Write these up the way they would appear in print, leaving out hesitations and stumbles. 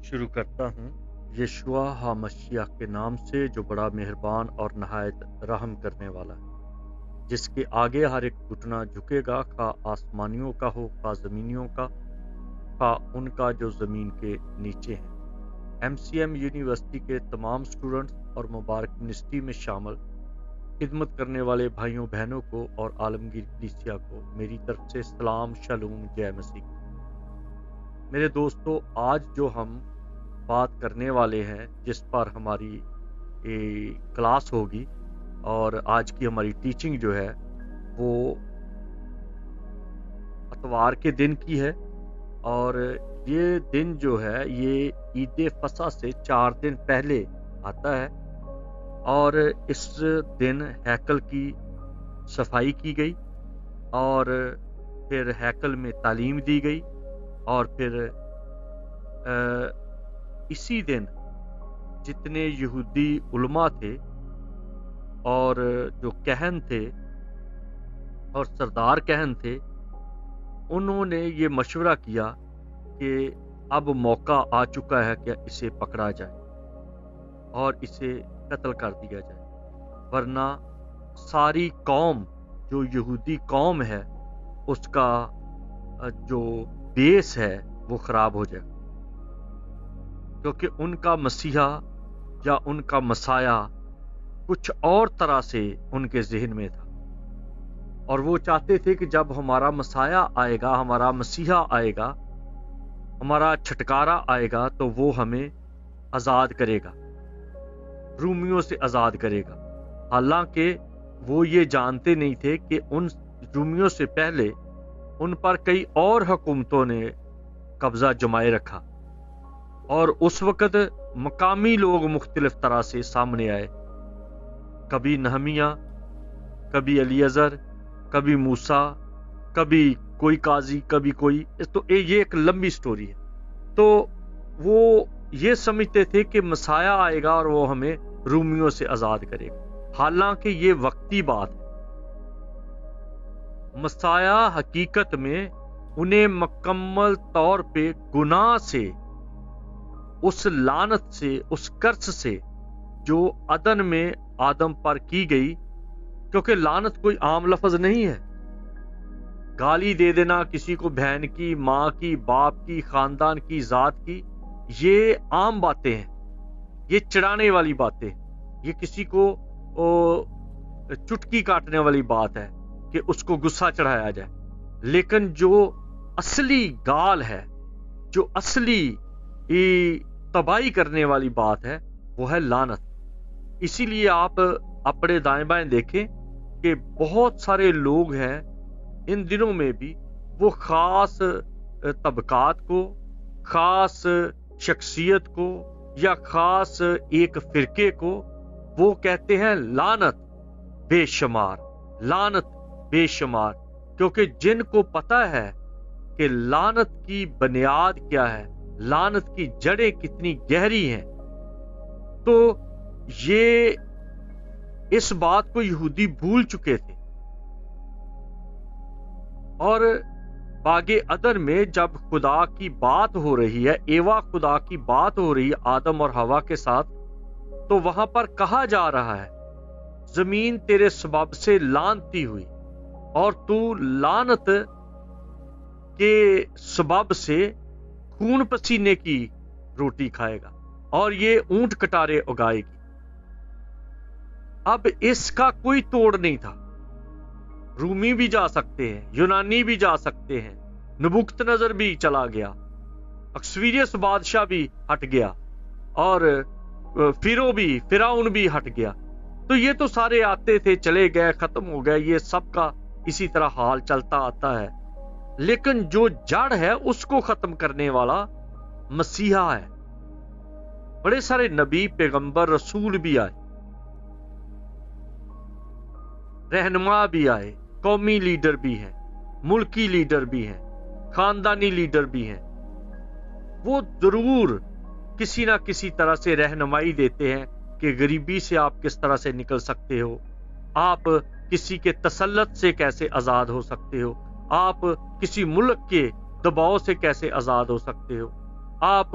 شروع کرتا ہوں یشوع ہامشیح کے نام سے جو بڑا مہربان اور نہایت رحم کرنے والا ہے، جس کے آگے ہر ایک گھٹنا جھکے گا، خواہ آسمانیوں کا ہو خواہ زمینیوں کا، خواہ ان کا جو زمین کے نیچے ہیں۔ ایم سی ایم یونیورسٹی کے تمام اسٹوڈنٹس اور مبارک یونیورسٹی میں شامل خدمت کرنے والے بھائیوں بہنوں کو اور عالمگیر کلیسیا کو میری طرف سے سلام، شالوم، جے مسیح۔ میرے دوستو، آج جو ہم بات کرنے والے ہیں، جس پر ہماری کلاس ہوگی اور آج کی ہماری ٹیچنگ جو ہے وہ اتوار کے دن کی ہے، اور یہ دن جو ہے یہ عید فصح سے 4 دن پہلے آتا ہے، اور اس دن ہیکل کی صفائی کی گئی اور پھر ہیکل میں تعلیم دی گئی، اور پھر اسی دن جتنے یہودی علماء تھے اور جو کہن تھے اور سردار کہن تھے، انہوں نے یہ مشورہ کیا کہ اب موقع آ چکا ہے کہ اسے پکڑا جائے اور اسے قتل کر دیا جائے، ورنہ ساری قوم جو یہودی قوم ہے اس کا جو بیس ہے وہ خراب ہو جائے، کیونکہ ان کا مسیحا یا ان کا مسایہ کچھ اور طرح سے ان کے ذہن میں تھا، اور وہ چاہتے تھے کہ جب ہمارا مسایہ آئے گا، ہمارا مسیحا آئے گا، ہمارا چھٹکارا آئے گا، تو وہ ہمیں آزاد کرے گا، رومیوں سے آزاد کرے گا۔ حالانکہ وہ یہ جانتے نہیں تھے کہ ان رومیوں سے پہلے ان پر کئی اور حکومتوں نے قبضہ جمائے رکھا، اور اس وقت مقامی لوگ مختلف طرح سے سامنے آئے، کبھی نہمیہ، کبھی الیعزر، کبھی موسیٰ، کبھی کوئی قاضی، کبھی کوئی، تو یہ ایک لمبی سٹوری ہے۔ تو وہ یہ سمجھتے تھے کہ مسیحا آئے گا اور وہ ہمیں رومیوں سے آزاد کرے گا، حالانکہ یہ وقتی بات ہے۔ مسیحا حقیقت میں انہیں مکمل طور پہ گناہ سے، اس لعنت سے، اس کرس سے جو عدن میں آدم پر کی گئی، کیونکہ لعنت کوئی عام لفظ نہیں ہے۔ گالی دے دینا کسی کو، بہن کی، ماں کی، باپ کی، خاندان کی، ذات کی، یہ عام باتیں ہیں، یہ چڑھانے والی باتیں، یہ کسی کو چٹکی کاٹنے والی بات ہے کہ اس کو غصہ چڑھایا جائے۔ لیکن جو اصلی گال ہے، جو اصلی تباہی کرنے والی بات ہے، وہ ہے لعنت۔ اسی لیے آپ اپنے دائیں بائیں دیکھیں کہ بہت سارے لوگ ہیں ان دنوں میں بھی، وہ خاص طبقات کو، خاص شخصیت کو، یا خاص ایک فرقے کو وہ کہتے ہیں لعنت بے شمار، لعنت بے شمار، کیونکہ جن کو پتہ ہے کہ لعنت کی بنیاد کیا ہے، لعنت کی جڑیں کتنی گہری ہیں، تو یہ اس بات کو یہودی بھول چکے تھے۔ اور باغ عدن میں جب خدا کی بات ہو رہی ہے، ایوا خدا کی بات ہو رہی ہے آدم اور حوا کے ساتھ، تو وہاں پر کہا جا رہا ہے زمین تیرے سبب سے لعنتی ہوئی، اور تو لعنت کے سبب سے خون پسینے کی روٹی کھائے گا، اور یہ اونٹ کٹارے اگائے گی۔ اب اس کا کوئی توڑ نہیں تھا۔ رومی بھی جا سکتے ہیں، یونانی بھی جا سکتے ہیں، نبوکت نظر بھی چلا گیا، اکسویریس بادشاہ بھی ہٹ گیا، اور فرعون بھی ہٹ گیا، تو یہ تو سارے آتے تھے، چلے گئے، ختم ہو گئے، یہ سب کا اسی طرح حال چلتا آتا ہے۔ لیکن جو جڑ ہے اس کو ختم کرنے والا مسیحا ہے۔ بڑے سارے نبی، پیغمبر، رسول بھی آئے، رہنما بھی آئے، قومی لیڈر بھی ہیں، ملکی لیڈر بھی ہیں، خاندانی لیڈر بھی ہیں، وہ ضرور کسی نہ کسی طرح سے رہنمائی دیتے ہیں کہ غریبی سے آپ کس طرح سے نکل سکتے ہو، آپ کسی کے تسلط سے کیسے آزاد ہو سکتے ہو، آپ کسی ملک کے دباؤ سے کیسے آزاد ہو سکتے ہو، آپ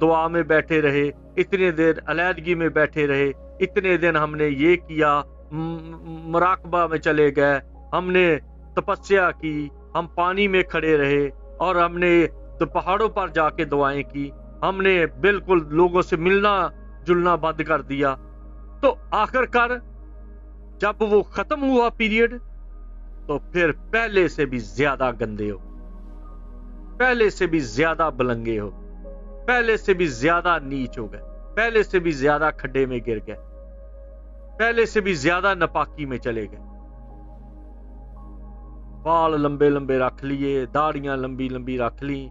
دعا میں بیٹھے رہے، اتنے دن علیحدگی میں بیٹھے رہے، اتنے دن ہم نے یہ کیا، مراقبہ میں چلے گئے، ہم نے تپسیا کی، ہم پانی میں کھڑے رہے، اور ہم نے تو پہاڑوں پر جا کے دعائیں کی، ہم نے بالکل لوگوں سے ملنا جلنا بند کر دیا۔ تو آخر کار جب وہ ختم ہوا پیریڈ، تو پھر پہلے سے بھی زیادہ گندے ہو، پہلے سے بھی زیادہ بلنگے ہو، پہلے سے بھی زیادہ نیچ ہو گئے، پہلے سے بھی زیادہ کھڈے میں گر گئے، پہلے سے بھی زیادہ نپاکی میں چلے گئے، بال لمبے لمبے رکھ لیے، داڑیاں لمبی لمبی رکھ لی،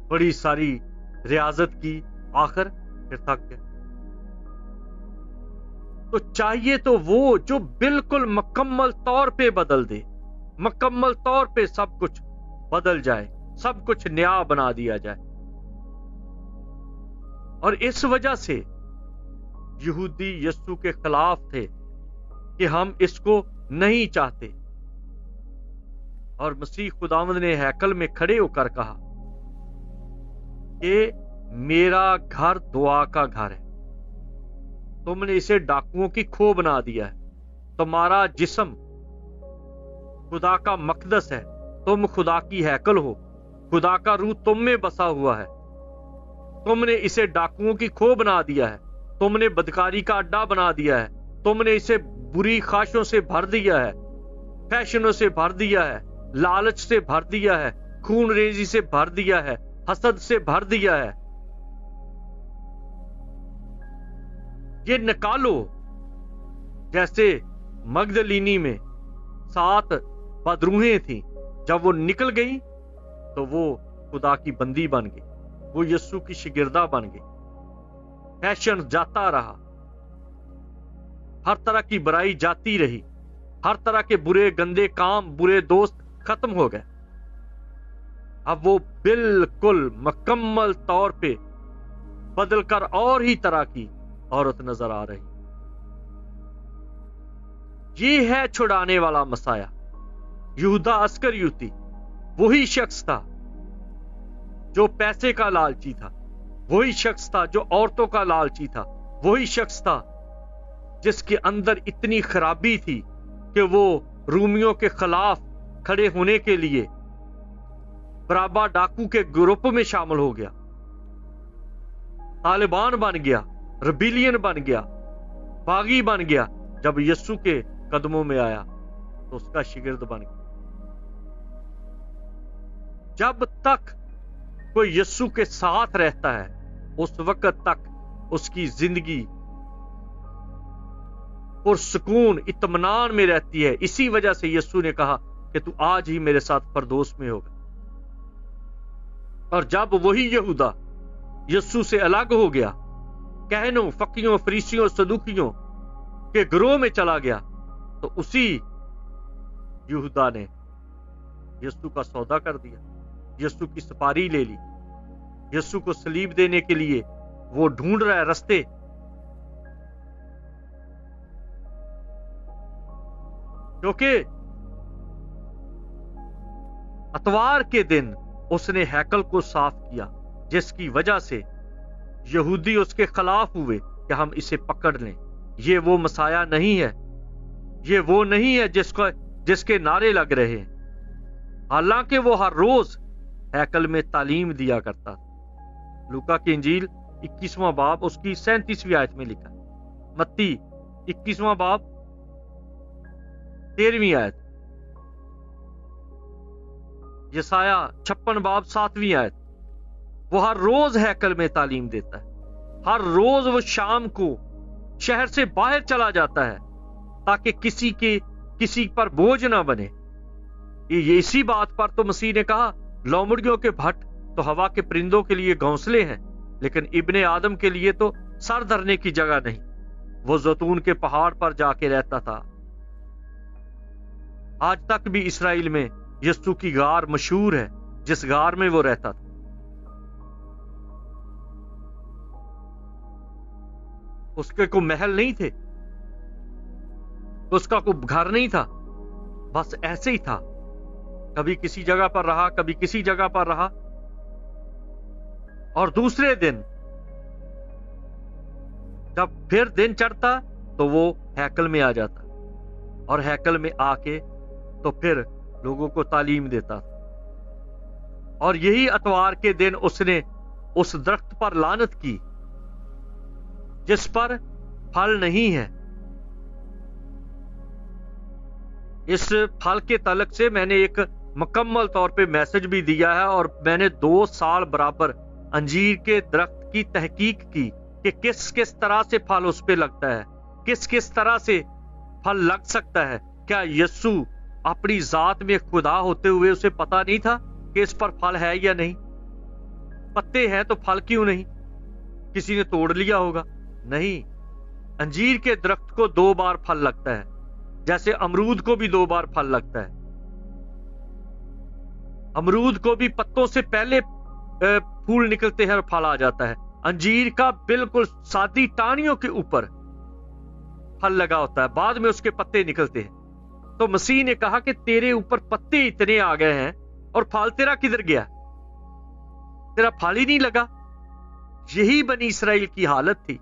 بڑی ساری ریاضت کی، آخر پھر تھک گئے۔ تو چاہیے تو وہ جو بالکل مکمل طور پہ بدل دے، مکمل طور پہ سب کچھ بدل جائے، سب کچھ نیا بنا دیا جائے۔ اور اس وجہ سے یہودی یسوع کے خلاف تھے کہ ہم اس کو نہیں چاہتے، اور مسیح خداوند نے ہیکل میں کھڑے ہو کر کہا کہ میرا گھر دعا کا گھر ہے، تم نے اسے ڈاکوؤں کی کھو بنا دیا ہے، تمہارا جسم خدا کا مقدس ہے، تم خدا کی ہیکل ہو، خدا کا روح تم میں بسا ہوا ہے، تم نے اسے ڈاکوؤں کی کھو بنا دیا ہے، تم نے بدکاری کا اڈا بنا دیا ہے، تم نے اسے بری خواہشوں سے بھر دیا ہے، فیشنوں سے بھر دیا ہے، لالچ سے بھر دیا ہے، خون ریزی سے بھر دیا ہے، حسد سے بھر دیا ہے۔ یہ نکالو۔ جیسے مگدلینی میں 7 بدروحیں تھیں، جب وہ نکل گئی تو وہ خدا کی بندی بن گئی، وہ یسوع کی شاگردہ بن گئی۔ فیشن جاتا رہا، ہر طرح کی برائی جاتی رہی، ہر طرح کے برے گندے کام، برے دوست ختم ہو گئے۔ اب وہ بالکل مکمل طور پہ بدل کر اور ہی طرح کی عورت نظر آ رہی۔ یہ ہے چھڑانے والا مسیح۔ یہودا اسکریوتی وہی شخص تھا جو پیسے کا لالچی تھا، وہی شخص تھا جو عورتوں کا لالچی تھا، وہی شخص تھا جس کے اندر اتنی خرابی تھی کہ وہ رومیوں کے خلاف کھڑے ہونے کے لیے برابا ڈاکو کے گروپ میں شامل ہو گیا، طالبان بن گیا، ریبیلین بن گیا، باغی بن گیا۔ جب یسوع کے قدموں میں آیا تو اس کا شاگرد بن گیا۔ جب تک کوئی یسوع کے ساتھ رہتا ہے اس وقت تک اس کی زندگی پرسکون اطمینان میں رہتی ہے۔ اسی وجہ سے یسوع نے کہا کہ تو آج ہی میرے ساتھ فردوس میں ہوگا۔ اور جب وہی یہودا یسوع سے الگ ہو گیا، کہنوں، فقیوں، فریسیوں، صدوقیوں کے گروہ میں چلا گیا، تو اسی یہودا نے یسوع کا سودا کر دیا، یسوع کی سپاری لے لی، یسوع کو صلیب دینے کے لیے وہ ڈھونڈ رہا ہے رستے۔ کیونکہ اتوار کے دن اس نے ہیکل کو صاف کیا، جس کی وجہ سے یہودی اس کے خلاف ہوئے کہ ہم اسے پکڑ لیں۔ یہ وہ مسیح نہیں ہے، یہ وہ نہیں ہے جس کے نعرے لگ رہے ہیں، حالانکہ وہ ہر روز ہیکل میں تعلیم دیا کرتا تھا۔ لوکا کی انجیل 21واں باب اس کی 37ویں آیت میں لکھا، متی 21واں باب 13ویں آیت، یسایہ 56 باب 7ویں آیت۔ وہ ہر روز ہیکل میں تعلیم دیتا ہے، ہر روز وہ شام کو شہر سے باہر چلا جاتا ہے تاکہ کسی پر بوجھ نہ بنے۔ یہ اسی بات پر تو مسیح نے کہا، لومڑیوں کے بھٹ تو ہوا کے پرندوں کے لیے گھونسلے ہیں، لیکن ابن آدم کے لیے تو سر دھرنے کی جگہ نہیں۔ وہ زیتون کے پہاڑ پر جا کے رہتا تھا۔ آج تک بھی اسرائیل میں یسوع کی غار مشہور ہے، جس غار میں وہ رہتا تھا۔ اس کے کوئی محل نہیں تھے، اس کا کوئی گھر نہیں تھا، بس ایسے ہی تھا، کبھی کسی جگہ پر رہا، کبھی کسی جگہ پر رہا، اور دوسرے دن جب پھر دن چڑھتا تو وہ ہیکل میں آ جاتا اور ہیکل میں آ کے تو پھر لوگوں کو تعلیم دیتا تھا. اور یہی اتوار کے دن اس نے اس درخت پر لعنت کی جس پر پھل نہیں ہے. اس پھل کے تعلق سے میں نے ایک مکمل طور پہ میسج بھی دیا ہے اور میں نے 2 سال برابر انجیر کے درخت کی تحقیق کی کہ کس کس طرح سے پھل اس پہ لگتا ہے, کس کس طرح سے پھل لگ سکتا ہے. کیا یسوع اپنی ذات میں خدا ہوتے ہوئے اسے پتا نہیں تھا کہ اس پر پھل ہے یا نہیں؟ پتے ہیں تو پھل کیوں نہیں؟ کسی نے توڑ لیا ہوگا؟ نہیں. انجیر کے درخت کو 2 بار پھل لگتا ہے, جیسے امرود کو بھی 2 بار پھل لگتا ہے. امرود کو بھی پتوں سے پہلے پھول نکلتے ہیں اور پھل آ جاتا ہے. انجیر کا بالکل سادی ٹانیوں کے اوپر پھل لگا ہوتا ہے, بعد میں اس کے پتے نکلتے ہیں. تو مسیح نے کہا کہ تیرے اوپر پتے اتنے آ گئے ہیں اور پھل تیرا کدھر گیا؟ تیرا پھل ہی نہیں لگا. یہی بنی اسرائیل کی حالت تھی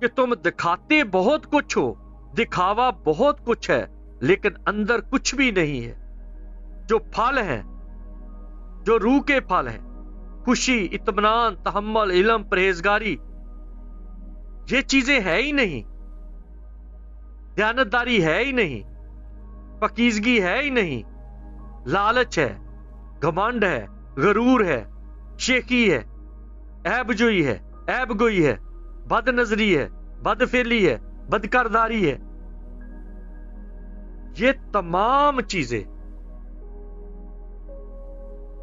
کہ تم دکھاتے بہت کچھ ہو, دکھاوا بہت کچھ ہے, لیکن اندر کچھ بھی نہیں ہے. جو پھل ہیں, جو روح کے پھل ہیں, خوشی, اطمینان, تحمل, علم, پرہیزگاری, یہ چیزیں ہے ہی نہیں. دیانتداری ہے ہی نہیں, پاکیزگی ہے ہی نہیں. لالچ ہے, گھمنڈ ہے, غرور ہے, شیخی ہے, عیب جوئی ہے, عیب گوئی ہے, بد نظری ہے, بد فعلی ہے, بدکرداری ہے. یہ تمام چیزیں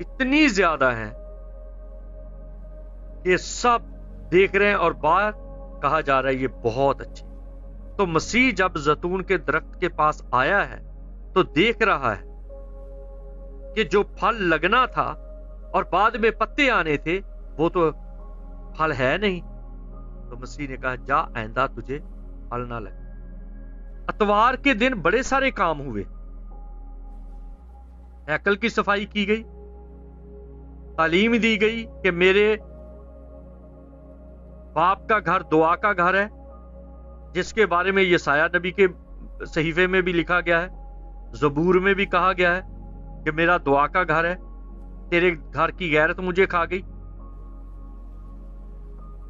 اتنی زیادہ ہیں کہ سب دیکھ رہے ہیں اور باہر کہا جا رہا ہے یہ بہت اچھی. تو مسیح جب زیتون کے درخت کے پاس آیا ہے تو دیکھ رہا ہے کہ جو پھل لگنا تھا اور بعد میں پتے آنے تھے وہ تو پھل ہے نہیں. تو مسیح نے کہا جا, آئندہ تجھے پھل نہ لگے. اتوار کے دن بڑے سارے کام ہوئے. ہیکل کی صفائی کی گئی, تعلیم دی گئی کہ میرے باپ کا گھر دعا کا گھر ہے, جس کے بارے میں یسایہ نبی کے صحیفے میں بھی لکھا گیا ہے, زبور میں بھی کہا گیا ہے کہ میرا دعا کا گھر ہے. تیرے گھر کی غیرت مجھے کھا گئی.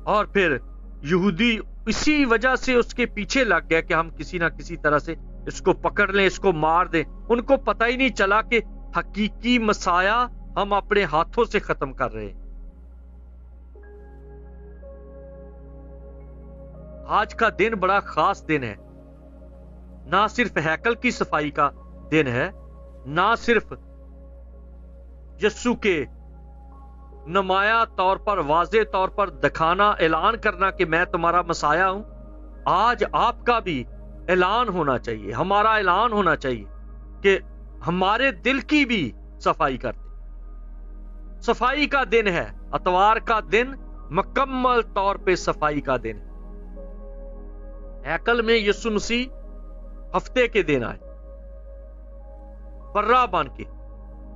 اور پھر یہودی اسی وجہ سے اس کے پیچھے لگ گیا کہ ہم کسی نہ کسی طرح سے اس کو پکڑ لیں, اس کو مار دیں. ان کو پتہ ہی نہیں چلا کہ حقیقی مسیح ہم اپنے ہاتھوں سے ختم کر رہے ہیں. آج کا دن بڑا خاص دن ہے. نہ صرف ہیکل کی صفائی کا دن ہے, نہ صرف یسوع کے نمایاں طور پر, واضح طور پر دکھانا, اعلان کرنا کہ میں تمہارا مسیح ہوں. آج آپ کا بھی اعلان ہونا چاہیے, ہمارا اعلان ہونا چاہیے کہ ہمارے دل کی بھی صفائی کرتے. صفائی کا دن ہے, اتوار کا دن مکمل طور پہ صفائی کا دن ہے. ہیکل میں یسوع مسیح ہفتے کے دن آئے, برہ بن کے,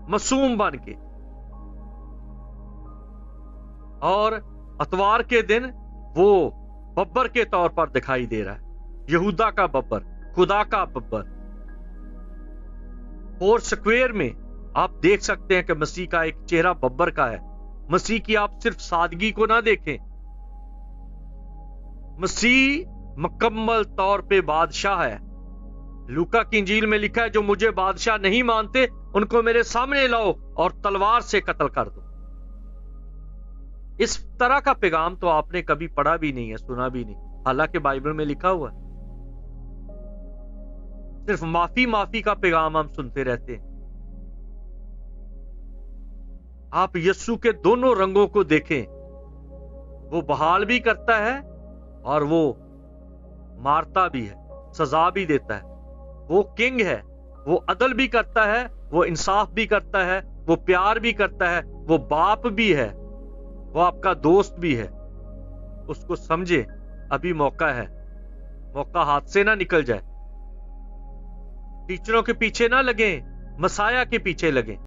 معصوم بن کے, اور اتوار کے دن وہ ببر کے طور پر دکھائی دے رہا ہے. یہودا کا ببر, خدا کا ببر. فور سکوئر میں آپ دیکھ سکتے ہیں کہ مسیح کا ایک چہرہ ببر کا ہے. مسیح کی آپ صرف سادگی کو نہ دیکھیں, مسیح مکمل طور پہ بادشاہ ہے. لوکا کی انجیل میں لکھا ہے جو مجھے بادشاہ نہیں مانتے ان کو میرے سامنے لاؤ اور تلوار سے قتل کر دو. اس طرح کا پیغام تو آپ نے کبھی پڑھا بھی نہیں ہے, سنا بھی نہیں, حالانکہ بائبل میں لکھا ہوا ہے. صرف معافی معافی کا پیغام ہم سنتے رہتے ہیں. آپ یسوع کے دونوں رنگوں کو دیکھیں, وہ بحال بھی کرتا ہے اور وہ مارتا بھی ہے, سزا بھی دیتا ہے. وہ کنگ ہے, وہ عدل بھی کرتا ہے, وہ انصاف بھی کرتا ہے, وہ پیار بھی کرتا ہے, وہ باپ بھی ہے, وہ آپ کا دوست بھی ہے. اس کو سمجھے, ابھی موقع ہے, موقع ہاتھ سے نہ نکل جائے. ٹیچروں کے پیچھے نہ لگیں, مسیح کے پیچھے لگیں.